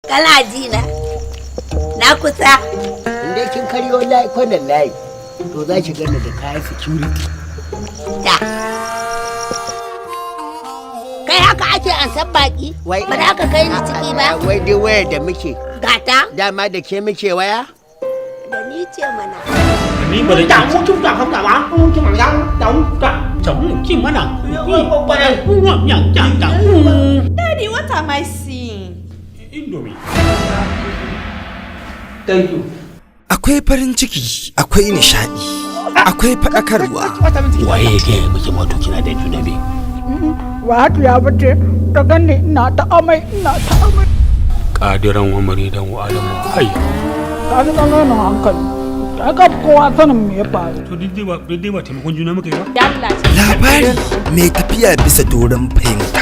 Kana ji na kusa. Inda kin karyo layi kwanan layi to za ki gani da kayan security. Da. Kai haka ake an san baki? Ba za ka kai ni ciki ba? Wai dai wayar da muke. Gata? Dama da ke muke waya? Da ni ce mana. Ni ba da mu tun da haka ba, mun ki mana da mu da. Chồng ki mana. Daddy, what am I seeing? Indomie. Thank you. Akwai farin ciki, akwai nishadi, akwai faɗakarwa. Waye ya gaya miki wato kina da juna biyu? Wato ya bace ta ganni ina ta amai. Kadiran wa maridan wa alamu hayya. Ta ji ɗan hankali. Aka kowa sanin me ya faru. To dai ba taimakon juna muka yi ba? Labari mai tafiya bisa doron fahimta.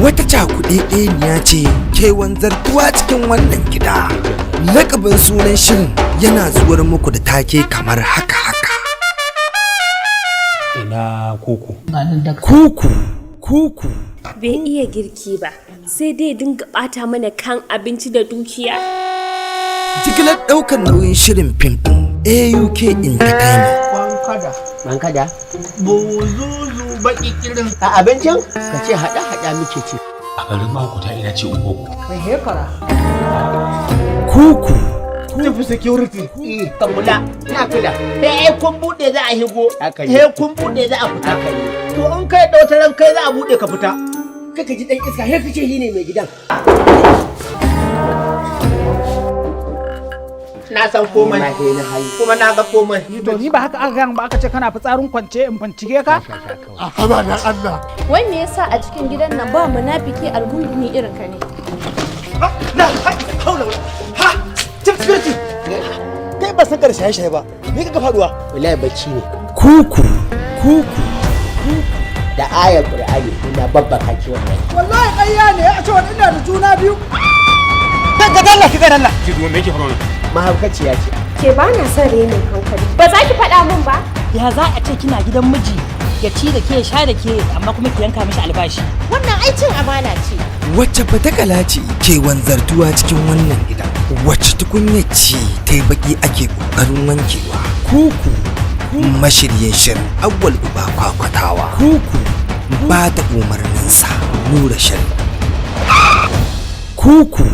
Wata cakuɗeɗeniya ce ke wanzartuwa cikin wannan gida. Lakabin sunan shirin yana zuwar muku da take kamar haka. Ina koko. Kuku. Bai iya girki ba, sai dai dinga ɓata mana kan abinci da dukiya. Jigilar ɗaukar nauyin shirin fim ɗin AUK Entertainment. Bankada. Buzuzu baki kirin. A abincin ka ce hada muke ce. A garin makuta ina ce ugogo. Mai hekara. Kuku. Tafi security. Ka kula. Na kula. Sai kun bude za a higo. Sai kun bude za a fita. To in kai da wata ran kai za a bude ka fita. Kaka ji dan iska sai kace shi ne mai gidan. Na san komai kuma na ga komai. To ni ba haka aka gan ba aka ce kana fitsarin kwance in bincike ka? A haba dan Allah. Wai me yasa a cikin gidan nan ba munafiki algungumi irin ka ne? Na haula. Ha! Security. Kai ba san karshe shaye ba. Ni kaga faduwa. Wallahi bacci ne. Kuku. Da ayar Qur'ani ina babba kaki wannan. Wallahi ƙarya ne a ce wani ina da juna biyu. Ka dalla ki dalla. Ki duwa me yake faruwa? Mahaukaciya ce. Ke ba na son renin hankali. Ba za ki faɗa min ba? Ya za a ce kina gidan miji ya ci da ke sha da ke amma kuma ki yanka mishi albashi. Wannan aikin amana ce. Wacce fatakala ce ke wanzartuwa cikin wannan gida? Wacce tukunya ce ta yi baki ake ƙoƙarin wankewa? Kuku. Mashiryin shirin Awwal Uba Kwakwatawa. Kuku. Ba da umarninsa Nura Shirin. Kuku.